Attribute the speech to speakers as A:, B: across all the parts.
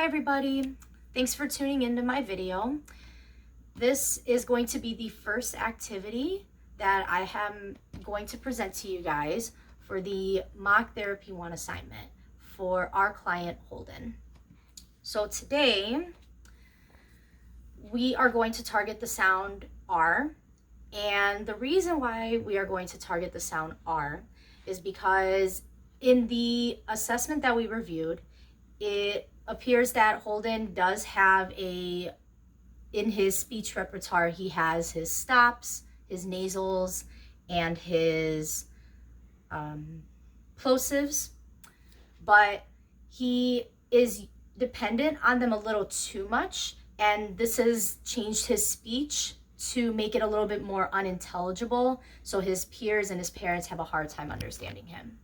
A: Hi everybody, thanks for tuning into my video. This is going to be the first activity that I am going to present to you guys for the Mock Therapy 1 assignment for our client Holden. So today we are going to target the sound R, and the reason why we are going to target the sound R is because in the assessment that we reviewed, it appears that Holden does have in his speech repertoire, he has his stops, his nasals, and his plosives, but he is dependent on them a little too much, and this has changed his speech to make it a little bit more unintelligible, so his peers and his parents have a hard time understanding him.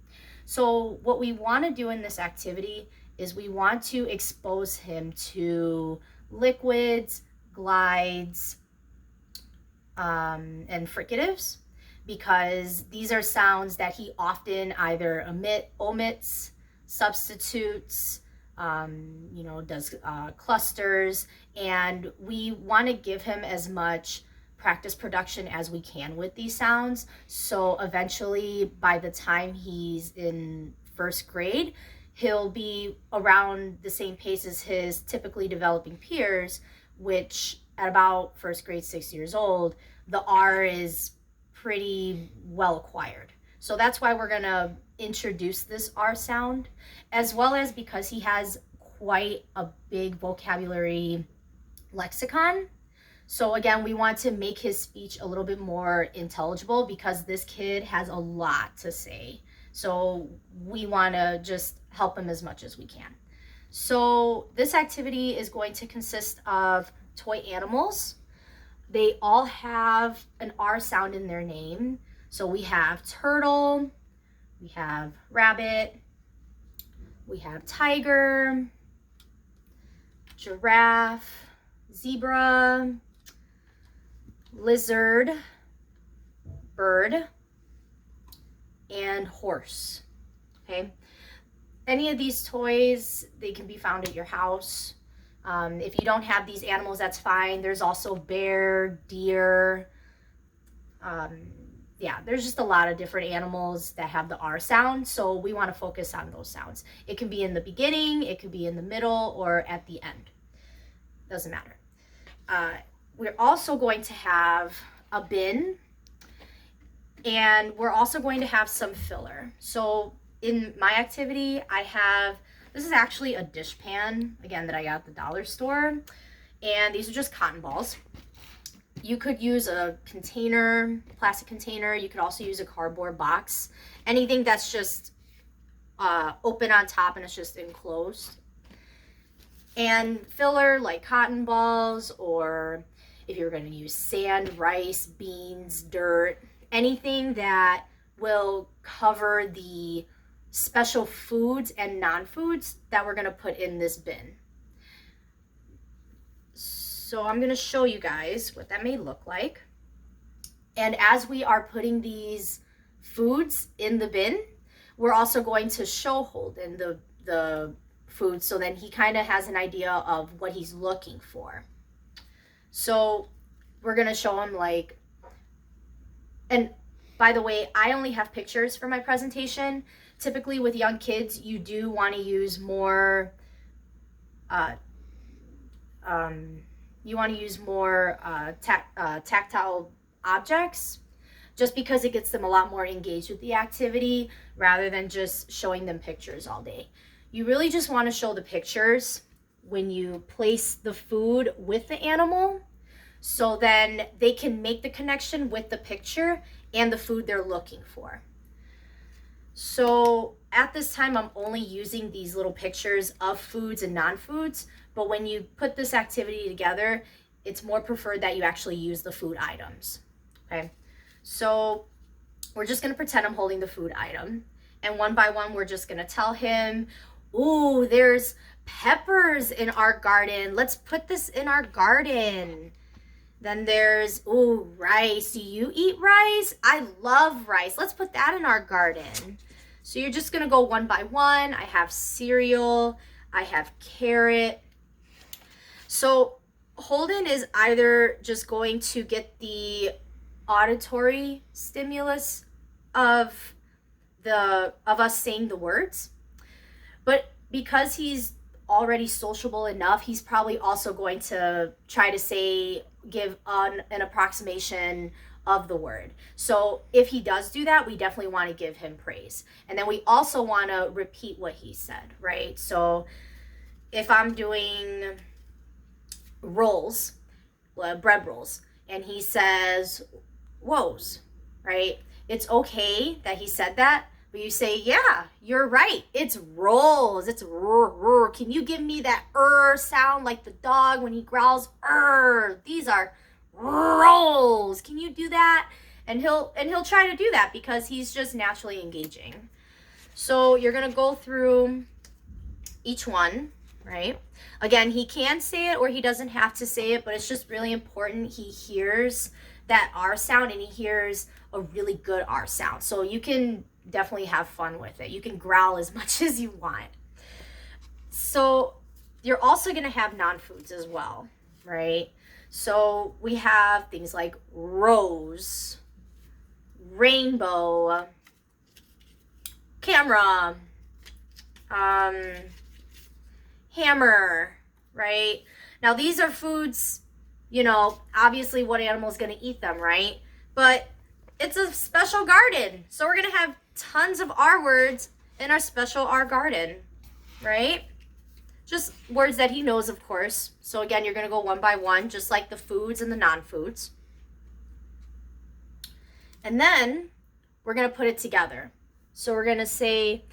A: So what we want to do in this activity is we want to expose him to liquids, glides, and fricatives, because these are sounds that he often either omits, substitutes, does clusters, and we want to give him as much practice production as we can with these sounds. So eventually, by the time he's in first grade, he'll be around the same pace as his typically developing peers, which at about first grade, 6 years old, the R is pretty well acquired. So that's why we're gonna introduce this R sound, as well as because he has quite a big vocabulary lexicon. So again, we want to make his speech a little bit more intelligible because this kid has a lot to say. So we want to just help him as much as we can. So this activity is going to consist of toy animals. They all have an R sound in their name. So we have turtle, we have rabbit, we have tiger, giraffe, zebra, lizard, bird, and horse. Okay, any of these toys, they can be found at your house. If you don't have these animals, that's fine. There's also bear, deer. There's just a lot of different animals that have the R sound, so we want to focus on those sounds. It can be in the beginning, it could be in the middle, or at the end. Doesn't matter. We're also going to have a bin, and we're also going to have some filler. So in my activity, this is actually a dish pan, again, that I got at the dollar store, and these are just cotton balls. You could use a container, plastic container. You could also use a cardboard box, anything that's just open on top and it's just enclosed. And filler like cotton balls, or if you're going to use sand, rice, beans, dirt, anything that will cover the special foods and non-foods that we're going to put in this bin. So I'm going to show you guys what that may look like. And as we are putting these foods in the bin, we're also going to show Holden the food, so then he kind of has an idea of what he's looking for. So we're going to show him and by the way, I only have pictures for my presentation. Typically with young kids, you do want to use more tactile objects, just because it gets them a lot more engaged with the activity rather than just showing them pictures all day. You really just want to show the pictures when you place the food with the animal, so then they can make the connection with the picture and the food they're looking for. So at this time, I'm only using these little pictures of foods and non-foods, but when you put this activity together, it's more preferred that you actually use the food items. Okay, so we're just going to pretend I'm holding the food item, and one by one, we're just going to tell him, ooh, there's peppers in our garden. Let's put this in our garden. Then there's, ooh, rice. Do you eat rice? I love rice. Let's put that in our garden. So you're just going to go one by one. I have cereal. I have carrot, So Holden is either just going to get the auditory stimulus of us saying the words, but because he's already sociable enough, he's probably also going to try to give an approximation of the word. So if he does do that, we definitely want to give him praise. And then we also want to repeat what he said, right? So if I'm doing rolls, bread rolls, and he says woes, right? It's okay that he said that, but you say, yeah, you're right. It's rolls. It's rrr. Can you give me that sound like the dog when he growls? These are rolls. Can you do that? And he'll try to do that because he's just naturally engaging. So you're gonna go through each one, right? Again, he can say it or he doesn't have to say it, but it's just really important he hears that R sound and he hears a really good R sound. So you can definitely have fun with it. You can growl as much as you want. So you're also going to have non-foods as well, right? So we have things like rose, rainbow, camera, hammer, right? Now these are foods, you know, obviously what animal is going to eat them, right? But it's a special garden. So we're going to have tons of R words in our special R garden, right? Just words that he knows, of course. So again, you're going to go one by one, just like the foods and the non-foods. And then we're going to put it together. So we're going to say,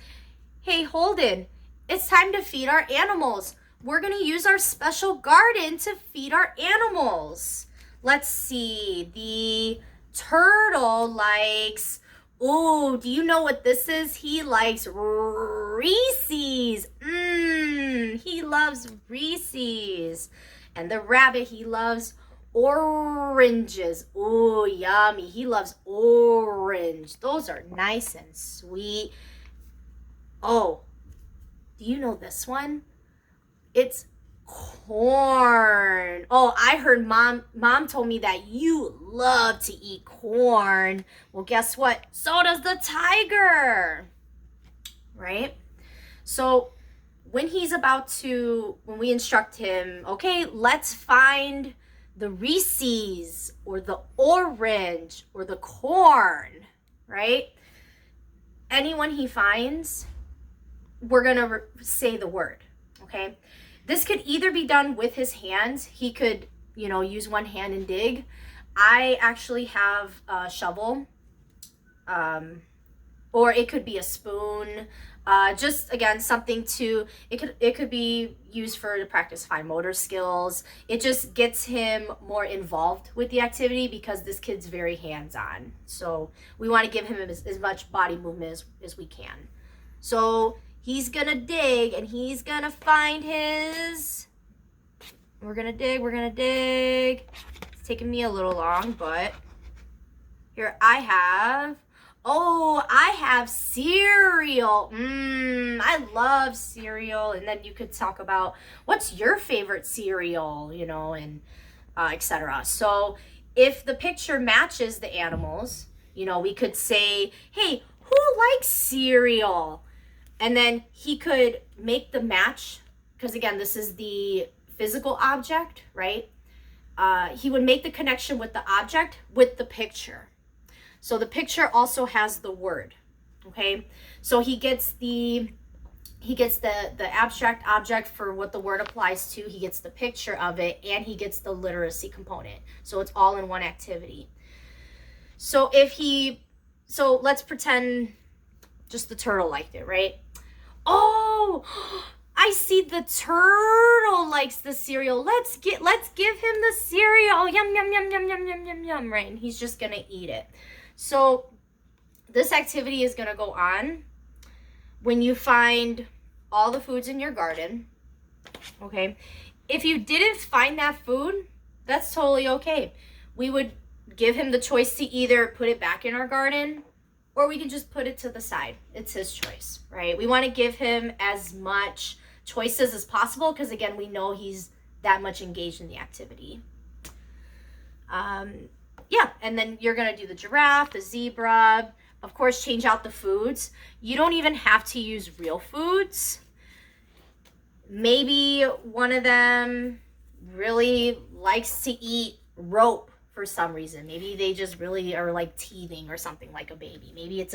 A: hey, Holden, it's time to feed our animals. We're going to use our special garden to feed our animals. Let's see. The turtle likes, do you know what this is? He likes Reese's. He loves Reese's. And the rabbit, he loves oranges. Oh, yummy. He loves orange. Those are nice and sweet. Oh, do you know this one? It's corn. Oh, I heard mom told me that you love to eat corn. Well, guess what? So does the tiger. Right? So when we instruct him, okay, let's find the Reese's or the orange or the corn, right? Anyone he finds, we're going to say the word, okay? This could either be done with his hands. He could, use one hand and dig. I actually have a shovel, or it could be a spoon. Just again, something it could be used to practice fine motor skills. It just gets him more involved with the activity because this kid's very hands-on. So we want to give him as much body movement as we can. So he's gonna dig and he's gonna find his, we're gonna dig. It's taking me a little long, but here I have cereal. I love cereal. And then you could talk about what's your favorite cereal, and etc. So if the picture matches the animals, we could say, hey, who likes cereal? And then he could make the match, because again, this is the physical object, right? He would make the connection with the object with the picture. So the picture also has the word, okay? So he gets the abstract object for what the word applies to. He gets the picture of it, and he gets the literacy component. So it's all in one activity. So let's pretend just the turtle liked it, right? Oh, I see the turtle likes the cereal. Let's give him the cereal. Yum, yum, yum, yum, yum, yum, yum, yum, right? And he's just gonna eat it. So this activity is gonna go on when you find all the foods in your garden, okay? If you didn't find that food, that's totally okay. We would give him the choice to either put it back in our garden or we can just put it to the side. It's his choice, right? We want to give him as much choices as possible because, again, we know he's that much engaged in the activity. Yeah, and then you're gonna do the giraffe, the zebra. Of course, change out the foods. You don't even have to use real foods. Maybe one of them really likes to eat rope for some reason. Maybe they just really are like teething or something like a baby. Maybe it's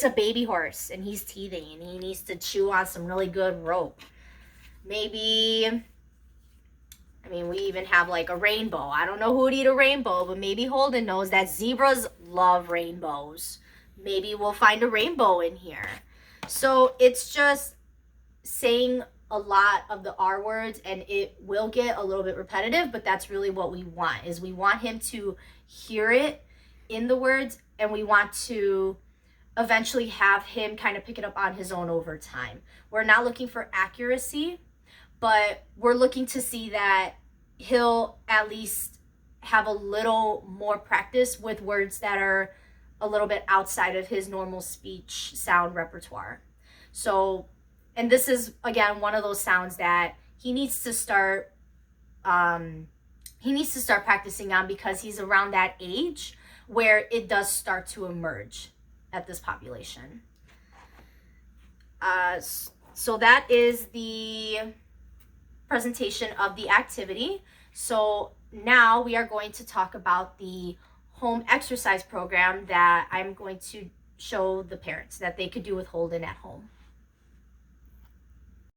A: a baby horse and he's teething and he needs to chew on some really good rope. Maybe, I mean, we even have like a rainbow. I don't know who would eat a rainbow, but maybe Holden knows that zebras love rainbows. Maybe we'll find a rainbow in here. So it's just saying a lot of the R words, and it will get a little bit repetitive, but that's really what we want, is we want him to hear it in the words, and we want to eventually have him kind of pick it up on his own over time. We're not looking for accuracy, but we're looking to see that he'll at least have a little more practice with words that are a little bit outside of his normal speech sound repertoire. So, and this is, again, one of those sounds that he needs to start practicing on, because he's around that age where it does start to emerge at this population. So that is the presentation of the activity. So now we are going to talk about the home exercise program that I'm going to show the parents that they could do with Holden at home.